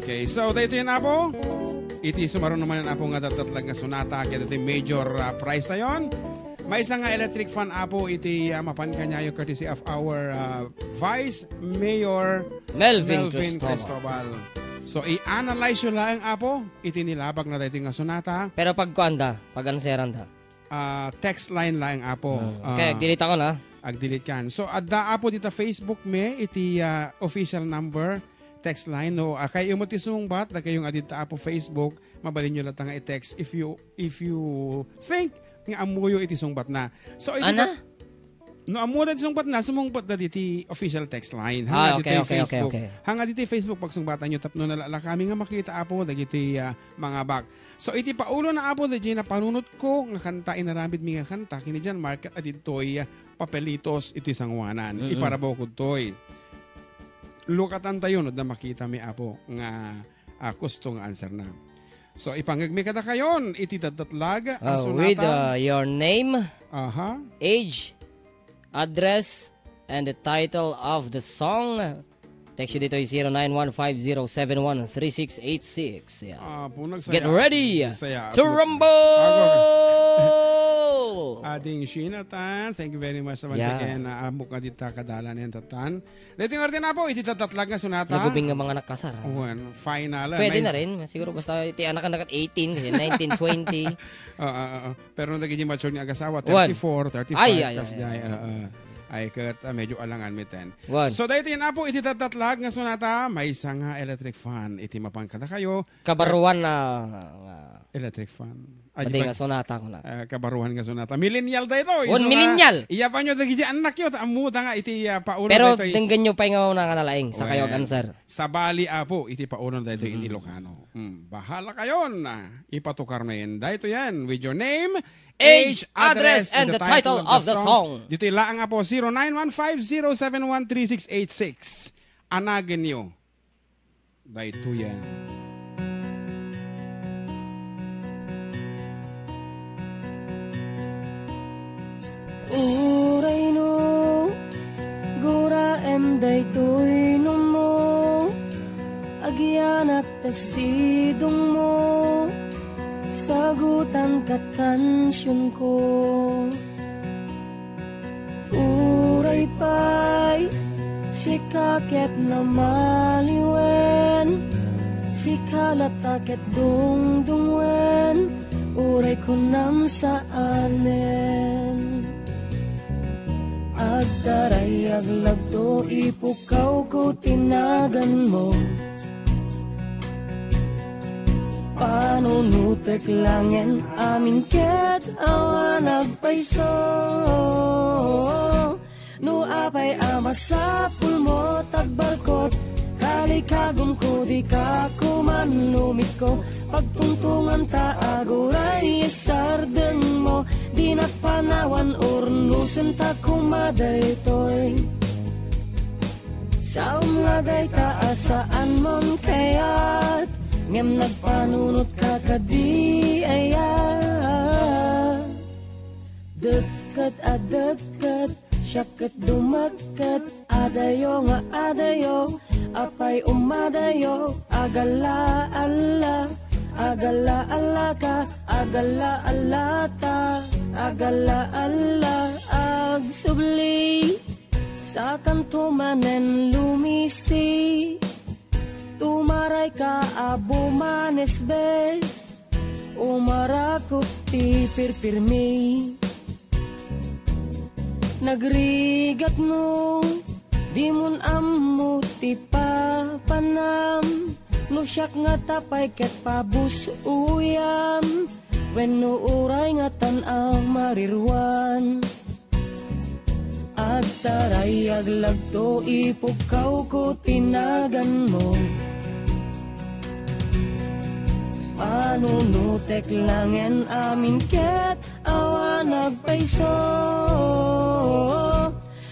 Okay, so dito yun Apo. Iti sumaron naman ang Apo nga datatlag nga sonata. Kaya dito major price na yun. May isang nga electric fan Apo. Iti mapan kanyayo courtesy of our Vice Mayor Melvin Cristobal. So, i-analyze yun lang Apo. Iti nilabag na dito nga sonata. Pero pag kuanda, pag anseran da? Text line lang Apo. Okay, delete ako na. Ag-delete kan. So, adda Apo dito Facebook me. Iti official number. Text line. No, kay mo tisungbat na kayong adita Apo Facebook. Mabalin nyo lang nga i-text if you think nga amuyo iti sungbat na. So, iti no, amuyo iti sungbat na. Sumungbat na diti official text line. Hanga diti Facebook. Hanga diti Facebook pag sungbatan nyo. Tapno nalala kami nga makita Apo. Dagiti mga bag. So, iti paulo na Apo. Dagi na panunot ko. Nga kanta inaramid mi nga kanta. Kini dyan market aditoy papelitos iti sangwanan. Iparabaw ko toy. Lukatan tayo no na makita mi Apo nga gusto nga answer na. So ipangagmi kada kayon iti dadatlag with your name, age, address, and the title of the song. Text dito ay 0915-071-3686. Get ready to rumble! Ading Shinatan, thank you very much once again. Amok nga dita kadalan yan tatan. Dito nga rin na po, iti tatatlag nga sunata. Nagubing nga mga nakasar. Final. Pwede na rin. Siguro basta iti anak-anak at 18 kasi 19, 20. Pero nung naging mature niya agasawa, 34, 35. Ay kat medyo alangan miten. So dahil yun na po, iti tatatlag nga sunata, may isang electric fan. Iti mapangkada kayo. Kabaruan na electric fan. Pati nga sonata ko na. Kabaruhan nga sonata. Millennial da ito. Millennial. Iya pa nyo dagi anak yun. Amuta nga iti paulo. Pero denggan nyo pa nga na kanalaing sa kayo answer. Sa Bali Apo, iti paulo da ito in Ilocano. Bahala kayon. Ipatukar na yun. Da ito yan. With your name, age, address, and the title of the song. Dito ilaan nga po, 0915-071-3686. Anagin nyo. Da ito yan. Uray no, gura emday to'y no mo, agyan at tasidong mo, sagutan kat kansyon ko. Uray pa'y sikaket na maliwen, sikalatakit dungdungwen, uray ko nam saanen. Agtaray aglagto, ipukaw ko tinagan mo. Panunutek langin, amin ket awan agpaiso. No apay amasapul mo tagbalkot, kalikagom ko di ka kumanlumit ko. Pagtungtungan ta aguray sardeng mo, di nakpanawan urnusen ta kumaday toy. Sa umladay ta asaan mon kayat, ngem nagpanunot ka kadi ayat. Dekat adekat, syaket dumakat, adayo nga adayo, apay umadayo, agala Allah. Agala Allah ka, agala Allah ta, agala Allah agsubli. Sa kanto manen lumisi, tumaray ka abo manesbes, umarakot ti pirpirmi. Nagrigat no, di mun ammo ti papanam, no siyak nga tapay ket pabus uyam, when no uray nga tan-aw marirwan. At taray aglagto, ipukaw ko tinagan mo. Panunutek langin amin ket awan nagpaiso.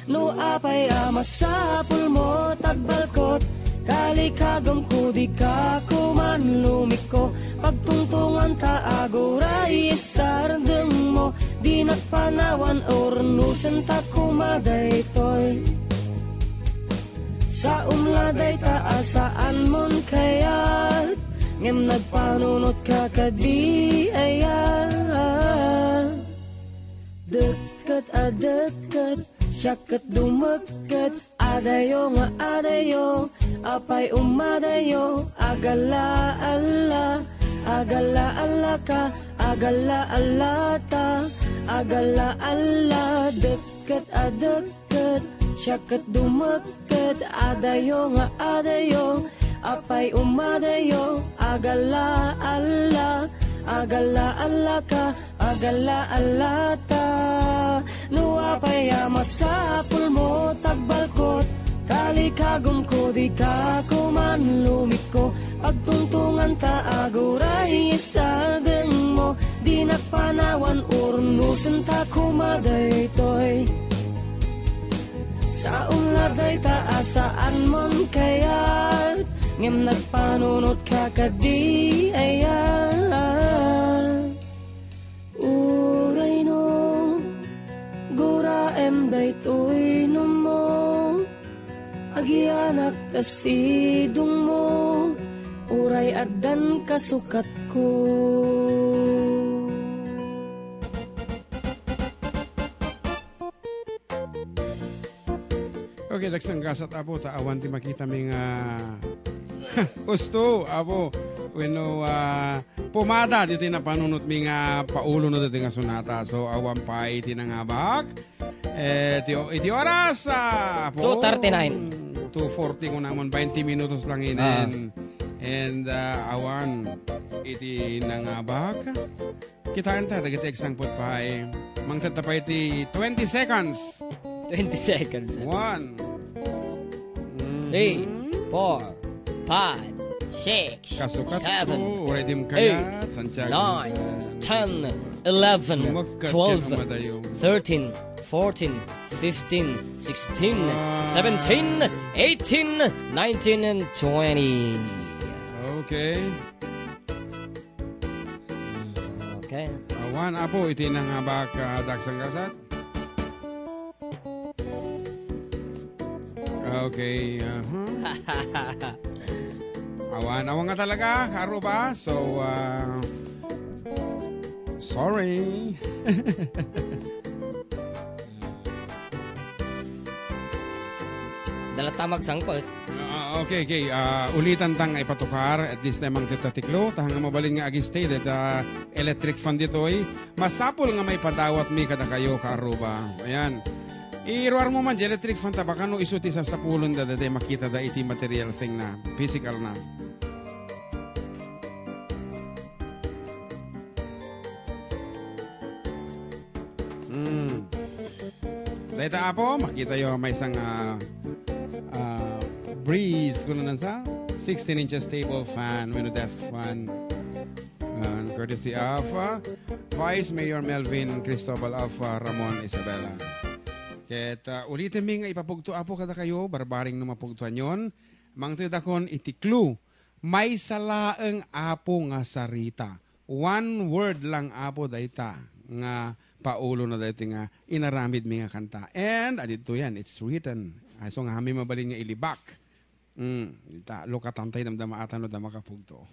No apay amasapul mo tagbalkot, kalikagom ko di ka kumanlumik ko. Pagtungtungan ta aguray sardeng mo, di nagpanawan urnusen ta kumaday toy. Sa umladay ta asaan mon kaya, ngem nagpanunot ka kadi aya. Deket deket syaket dumeket adayo nga adayo apay umadayo agala Allah agala Allah ka agala Allah ta agala Allah deket deket syaket dumeket adayo nga adayo apay umadayo agala Allah agala Allah ka agala Allah ta nuapay masapul mo tagbalkot kalikagom ko di ka kumanlumit ko pagtungtungan ta aguray isageng mo di nakpanawan urnusen ta kumaday toy sa unladay taasaan mon kayat ngem nagpanunot ka kadi ayan uray no gura day to'y no mo agianak tasidong mo uray adan kasukat ko. Okay, dagsang gasat apo taawan ti makita ming gusto apo weno pumada dito na panunot ming paulo no dito nga sunata so awan pa iti nangabak iti oras apo 2:39 2:40 ko namon 20 minutos lang inin and awan iti nangabak kitaan ta dagiti eksangpot pa mangtata pa iti 20 seconds 20 seconds 1 3 4 5 6 7 8 9 10 11 12 13 14 15 16 17 18 19 and 20. Okay. Okay. Awan apo iti nang abak dagsang gasat. Okay. Awan nga talaga karo ba? So sorry. Dala tamag sangkot. Okay. Ulitan tang ipatukar at this time ang titatiklo. Tahang mabalin nga agistay that electric fan dito'y. Masapol nga may padawat mi kada kayo karuba. Ayan. Iruar mo man electric fan ta baka no isuti sa sapulon da makita da iti material thing na physical na. Dahil apo, makita yo may isang breeze kung nanan sa 16 inches table fan, window desk fan, courtesy of Vice Mayor Melvin Cristobal of Ramon Isabela. Kaya ulitin mi nga ipapugto apo kada kayo, barbaring no mapugtuan yon. Mangtidakon itiklu, may salaeng apo nga sarita. One word lang apo dayta nga paulo na dito nga inaramid mi nga kanta. And adito yan, it's written. So nga kami mabalin nga ilibak. Lokatantay namdama atan no dama kapugto.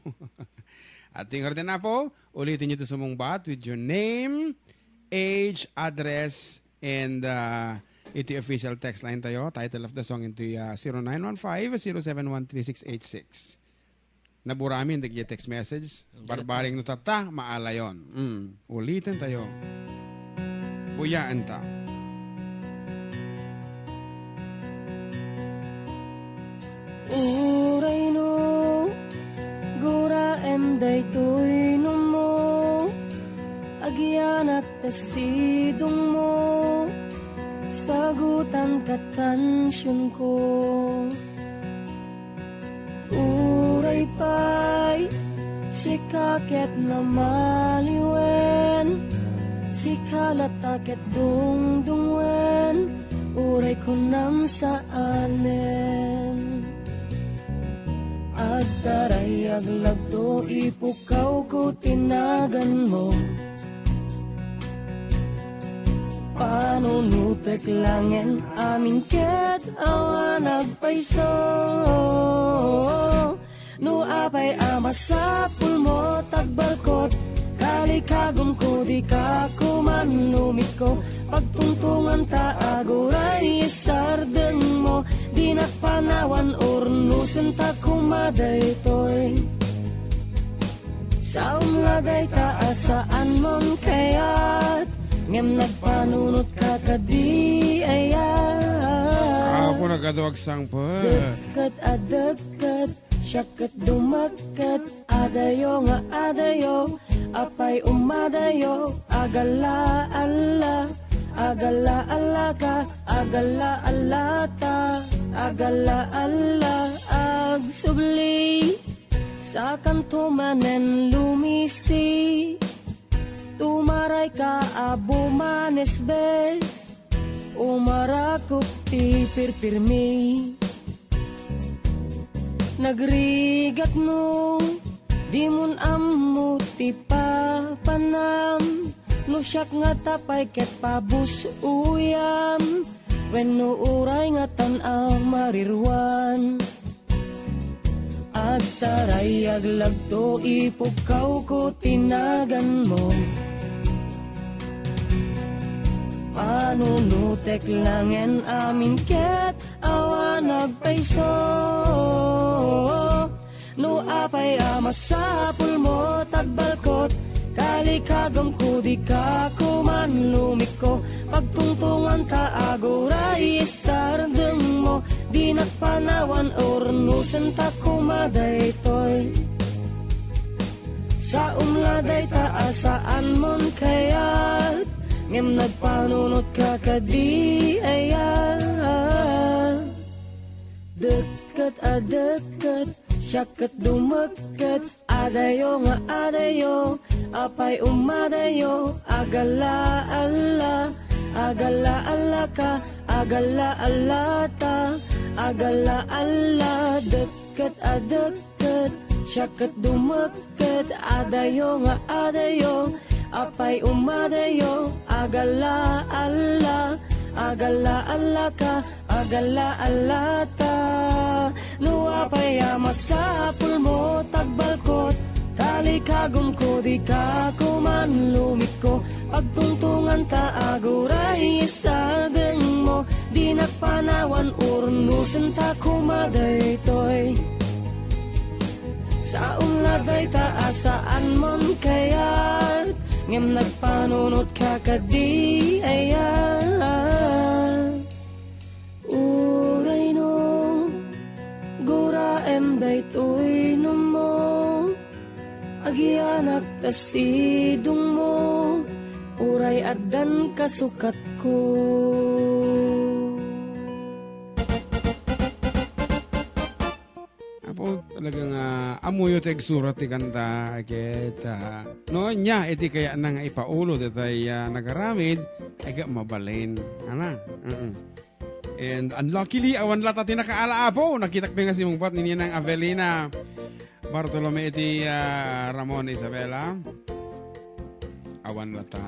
At tingor din na po, ulitin nyo ito sumungbat with your name, age, address, and iti official text line tayo. Title of the song into 0915-0713686. Naburamin, digya text message. Barbaring no tata, maala yun. Ulitin tayo. Buyaan ta. Uray no, gura day to'y no mo, agyan at tasidong mo, sagutan kat kansyon ko. Uray pa'y sikaket na maliwen, sikalatakit dungdungwen, uray ko nam sa anen. At taray aglagto ipukaw ko tinagan mo, panunutek langin amin ket awan nagpaiso. No apay amasapul mo tagbalkot, kalikagom ko di ka kumanumit ko. Pagtungtungan ta aguray isardeng mo, di nakpanawan urnusen ta kumaday toy. Sa umladay ta asaan mon kayat, ngem nagpanunot ka kadi ayat. Ako nagaduwag sang pa. Dekat adekat, syakat dumakat, adayo nga adayo, apay umadayo, agala ala, agala ala ka, agala ala ta, agala ala agsubli. Sa kanto manen lumisi, tumaray ka abo manes bes, umarakok ti pirpirmi. Nagrigat no, di mun ammo ti papanam, no siyak nga tapay ket pabus uyam, when no uray nga tan-aw marirwan. At taray aglagto ipukaw ko tinagan mo, panunutek langen amin ket awa nagpaiso. No apay amasapul mo tagbalkot, kalikagom ko di ka kumanlumik ko. Pagtungtungan ta aguray isardeng mo, di nakpanawan urnusen ta kumaday toy. Sa umladay ta asaan mon kayat, ngem nagpanunot ka kadi ayat. Dekat adekat, syakat dumakat, adayo nga adayo, apay umadayo, agala ala, agala ala ka, agala ala ta, agala ala. Dekat adekat, syakat dumakat, adayo nga adayo, apay umadayo, agala ala, agala ala ka, agala ala ta. No apay amasapul mo tagbalkot, kalikagom ko di ka kumanlumit ko. Pagtungtungan ta aguray isardeng mo, di nakpanawan urnusen ta kumaday toy. Sa umladay ta asaan mon kayat, ngem nagpanunot ka kadi ayat. Uray no, gura emday to'y no mo, agianak tasidong mo, uray adan kasukat ko. Apo talagang amuyo teg surat ti kanta ket no nya iti kaya nang ipaulo detay nagaramid ay mabalin ana. And unluckily awan lata ti nakaala apo nakitak mi nga si mong pat ni Ninang Avelina Bartolome iti Ramon Isabela awan lata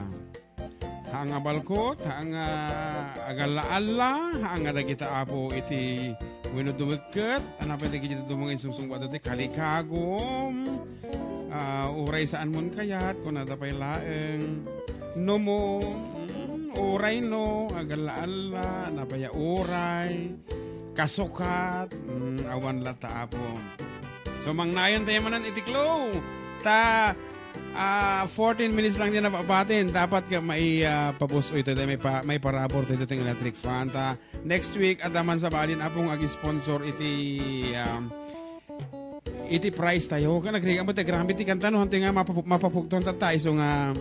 hanga balkot hanga agala-ala hanga dagita apo iti wino dumagkat anapay dagiti dumangin susungbat iti kalikagom uray saan mon kayat kung natapay laeng no mo uray no agala-ala napaya uray kasukat awan lata apo. So mangnayon tayo manan itiklo ta 14 minutes lang din napapatin. Dapat ka may papusoy tayo. May parabor tayo itong electric fan. Ta, next week, at naman sa balin, apong agi-sponsor iti price tayo. Ka nagriga mo tayo. Grabe ti kanta. No, nga mapapugton tayo. So nga,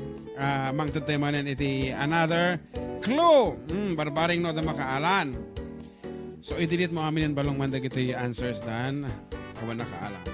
mangtatemanan iti another clue. Barbaring no na makaalan. So, idilit mo amin yung balong mandag iti answers dan. Kawan nakaalan.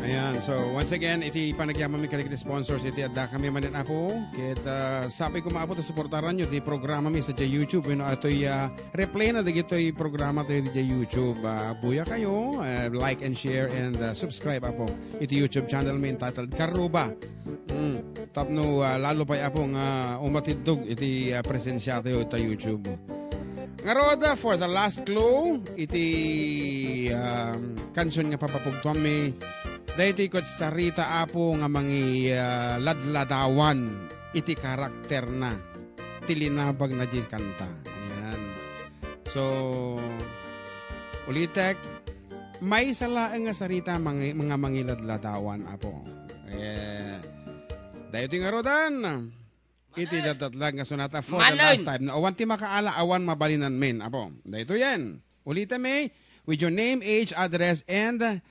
Ayan, so once again, iti panagyaman mi kaligid sponsors, iti adda kami manin apo. Kita sabi ko maapo to suportaran nyo, di programa mi sa YouTube. You know, ito'y replay na digito'y programa to di YouTube. Buya kayo, like and share and subscribe apo. Iti YouTube channel mi entitled Karuba. Tapno lalo pa apo nga umatidog iti presensya tayo ita YouTube. Ngaroda, for the last clue, iti kansyon nga papapugtuan mi. Dahil ko sarita apo nga mangi ladladawan iti karakter na tilinabag na di kanta. Ayan. So, ulitek, may salaang nga sarita mga mangi ladladawan apo. Dahil ito nga rodan, iti datatlag nga sonata for the last time. Awan ti makaala, awan mabalinan men apo. Dahil ito yan. Ulitin may, with your name, age, address, and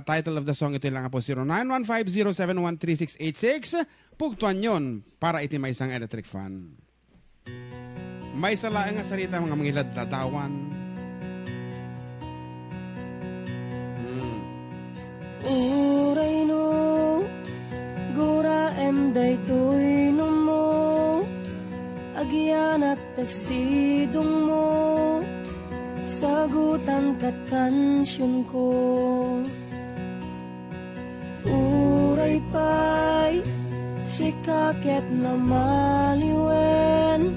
title of the song, ito lang po 0915-071-3686. Pugtuan yon para iti may isang electric fan. May salaang nga sarita mga mangilad latawan. Uray no, gura emday to'y no mo, agyanak tasidong mo, sagutan kat kansyon ko. Uray pa'y sikaket na maliwen,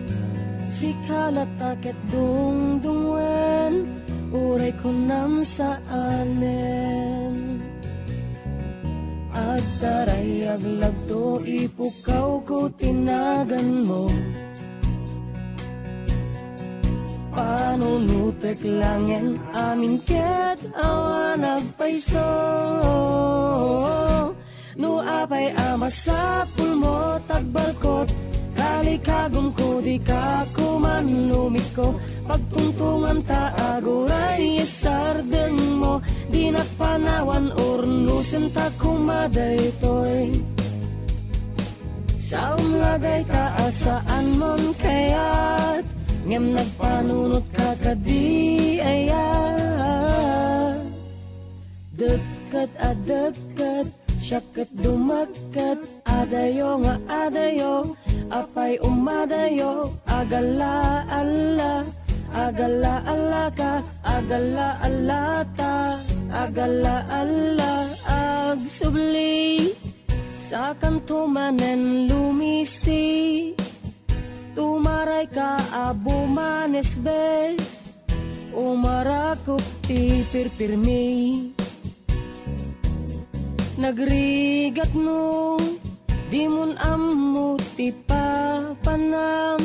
sikalataket dungdungwen, uray ko nam sa anen. At taray aglagto ipukaw ko tinagan mo, panunutek langin amin ket awan nagpaiso. No apay amasapul mo tagbalkot, kalikagom ko di ka kumanumik ko. Pagtungtungan ta aguray isardeng mo, di nakpanawan urnusen ta kumaday toy. Sa umladay ta asaan mon kayat, ngem nagpanunot ka kadi ayat. Dekat adekat, syaket dumakat, adayo nga adayo, apay umadayo, agala ala, agala ala ka, agala ala ta, agala ala agsubli, sa kantumanen lumisi. Tumaray ka abumanes bes, umarakop ti pirpirmi. Nagrigat no, di mun ammo ti papanam,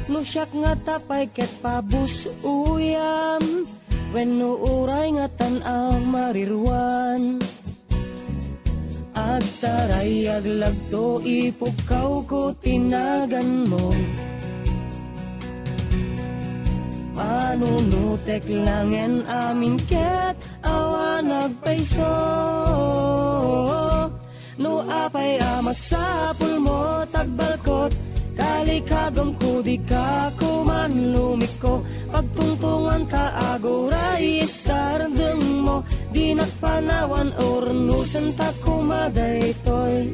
no siyak nga tapay ket pabus uyam, when no uray nga tan-ang marirwan. Agtaray aglagto ipukaw ko tinagan mo, panunutek langen amin ket awan nagpaiso. No apay amasapul mo tagbalkot, kalikagom ko di ka kumanlumik ko. Pagtungtungan ta aguray isardeng mo, di nakpanawan urnusen ta kumaday toy.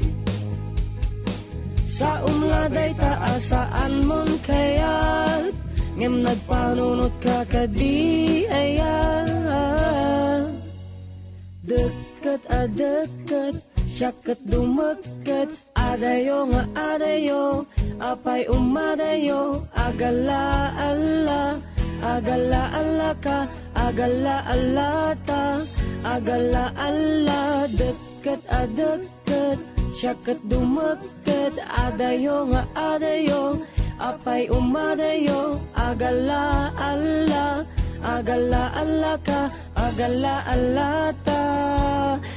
Sa umladay ta asaan mon kayat, ngem nagpanunot ka kadi ayat. Dekat adekat, syaket dumakat, adayo nga adayo, apay umadayo, agala ala, agala ala ka, agala ala ta, agala ala. Dekat adekat, syaket dumakat, adayo nga adayo, apay umadayo, agala ala, agala ala ka, agala ala ta.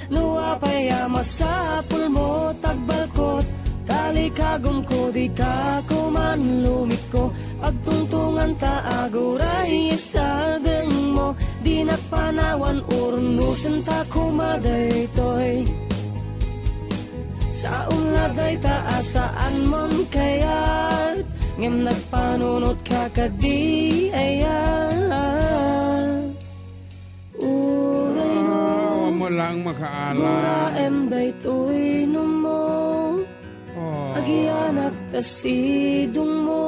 No apay amasapul mo tagbalkot, kalikagom ko di ka kumanlumik ko. Pagtungtungan ta aguray isardeng mo, di nakpanawan urnusen ta kumaday toy. Sa umladay ta asaan mon kayat, ngem nagpanunot ka kadi ayat. lang makaala. Gura emday to'y numo. Agianak tasidong mo.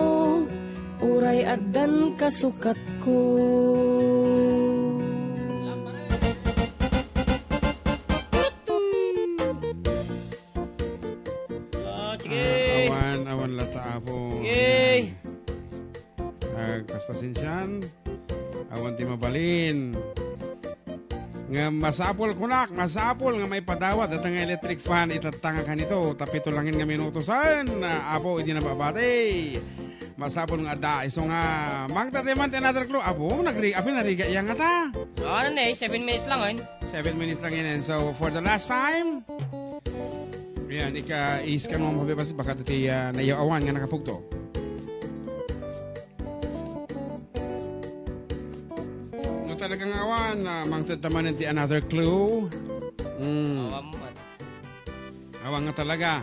Uray adan kasukat ko. Awan lata po. Yay! Kaspasensyan. Awan ti mabalin. Nga masapol kunak, masapol nga may padawat at ang electric fan itatanga ka nito. Tapito langin nga minutusan. Apo, hindi na babate. Masapol nga da. Iso nga, magtatimant another clue. Apo, nariga yang ata. Ano na 7 minutes lang yun. 7 minutes lang yun. And so, for the last time, yan, ika-iskan mo mabibas baka iti nayawan nga nakapugto. No talagang awan, mangtataman iti another clue. Awan nga talaga.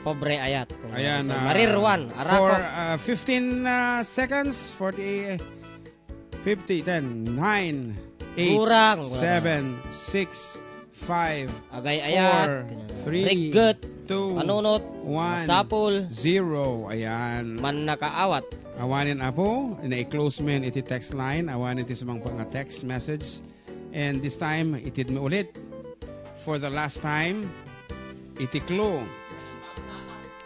Pobre ayat. Ayan. Marirwan. For 15 seconds, 40, 50, 10, 9, 8, Kurang. 7, 6, 5, Agay ayat. 4, 3, Rigot. 2, Panunot. 1, Sapul. 0. Ayan. Man nakaawat. Awanin apo, na-close men iti text line. Awanin iti sumang pang text message. And this time, itid mo ulit. For the last time, iti clue.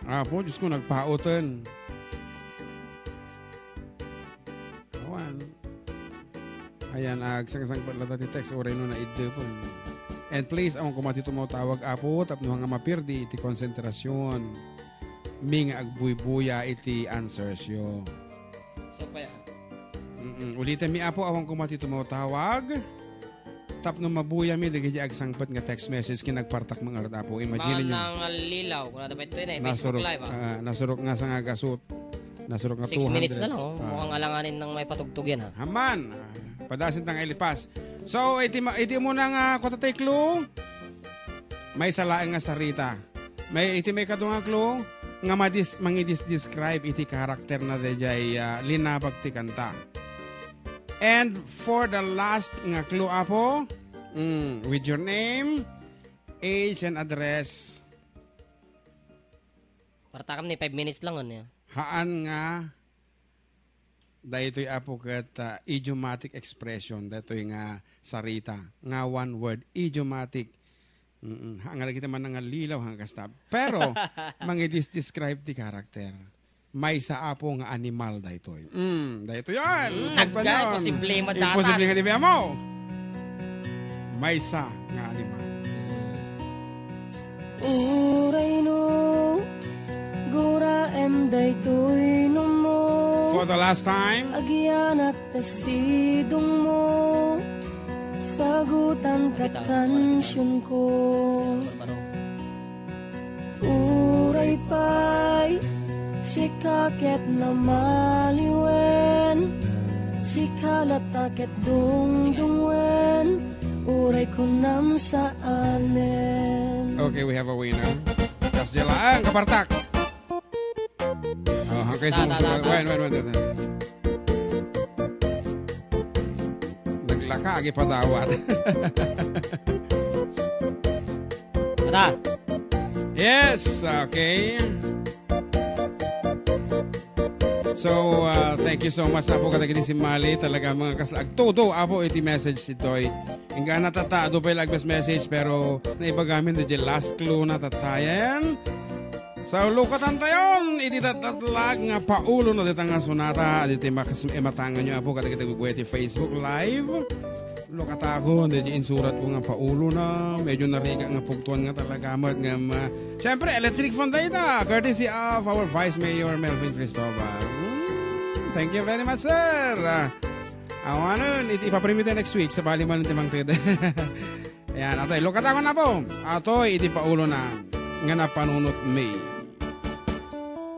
Apo, Diyos ko, nagpautan. Awan. Ayan, agsang-sang pala ti text. Oray no na idde po. And please, ang kumati tumawag apo, tapno nga mapirdi iti konsentrasyon. Ming agbuy-buya iti answers yo. So, kaya. Ulitin mi apo, awang kumati tumawag. Tapno mabuya mi, dagi agsangpat nga text message kinagpartak mga rat apo. Imagine nyo. Mga lilaw. Kung dapat ito na, Facebook Live. Nasurok nga sa nga gasot. Nasurok nga 6 minutes na lang. Mukhang alanganin ng may patugtog yan. Haman. Padasin tang ilipas. So, iti muna nga kotatay clue. May salaang nga sarita. May kadunga clue nga mangidis-describe iti karakter na dejay linabag ti kanta. And for the last nga clue apo, with your name, age, and address. Partakam ni 5 minutes lang on. Haan nga dahito'y apo kat idiomatic expression. Dahito'y nga sarita. Nga one word. Idiomatic. Nga kita man nga lilaw hang kasta. Pero, mangidis-describe ti karakter. May sa apo nga animal dahito'y. Dahito yan. Agay, posible madatan. Imposible nga dibiya mo. May sa nga animal. Uray no, gura daytoy no mo. For the last time. Agianak tasidong mo. Sagutan ka kansyon ko. Uray pa'y si kaket na maliwen. Si kalataket dungdungwen. Uray ko nam sa anen. Okay, we have a winner. Just jalaan, kapartak. Oh, hangkay sumusunod. Wait. Naglaka, agi padawat. Ata. Yes, okay. So, thank you so much na po katagin si Mali. Talaga mga kaslag. Todo, apo iti message ito'y. Hingga natatado pa yung lagbas message pero naibagamin na last clue na tatayan. So, lukatan tayon. Iti tatatlag nga paulo na ditang nga sunata. Iti matangan nyo apo katagin iti Facebook Live. Lukatago. Hindi insurat po nga paulo na. Medyo nariga nga pugtuan nga talaga. Siyempre, electric fund data. Courtesy of our Vice Mayor Melvin Cristobal. Thank you very much, sir. Awanon, ipaprimite next week sa bali man ng timang tida. Ayan, atoy, lukatago na po. Atoy, iti paulo na nga napanunot may.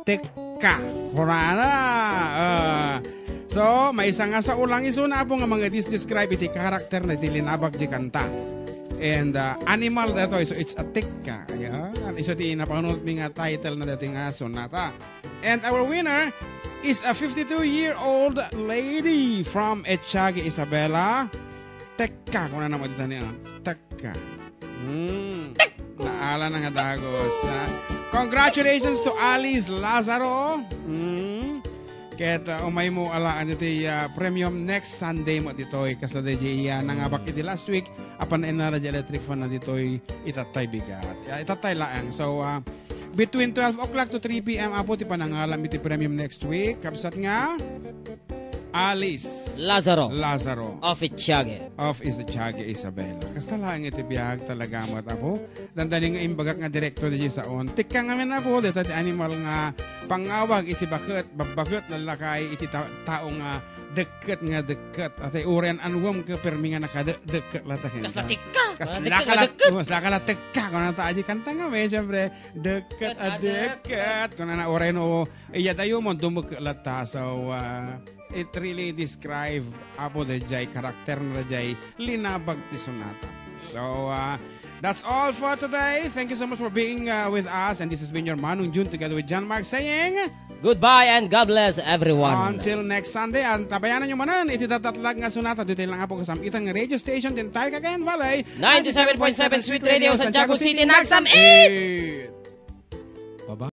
Teka, kurana. So, may isa nga sa ulang iso na po nga mga describe iti karakter na dilinabag di kanta. And animal na ito, so it's a tikka. Ayan, iso ti napanunot may nga title na dating nga sonata. And our winner is a 52-year-old lady from Etchagi, Isabela. Tekka, kung na naman dito niya. Tekka. Naala na nga dagos. Congratulations to Alice Lazaro. Kaya umay mo alaan ito premium next Sunday mo dito. Kasi DJ nangabak iti last week. Apan enara di electric fan na dito itatay bigat. Itatay laang. So, between 12 o'clock to 3 p.m. apo ti panangalam iti premium next week. Kapsat nga, Alice Lazaro of Ittiague Isabela. Kasta lang iti biyag talaga mo apo. Dandaling nga imbagak nga direktor di sa on. Tikka nga men apo dito di animal nga pangawag iti bakit lalakay iti tao nga deket. At uren anwam ke permi nga nakadeket latakin. Kas latikka. Mas lakalatikka. Kung nata aji kanta nga may siyempre deket. Kung na uren o iya tayo mo dumuk lata. So, it really describe apo the jay karakter na jay linabag ti sonata. So that's all for today. Thank you so much for being with us, and this has been your Manong June together with John Mark saying goodbye and God bless everyone. Until next Sunday. Ang tabayanan nyo manan ititatlag nga sonata dito lang apo kasam itang radio station din tayo Cagayan Valley 97.7 Sweet Radio Santiago City Nagsam 8. Bye-bye.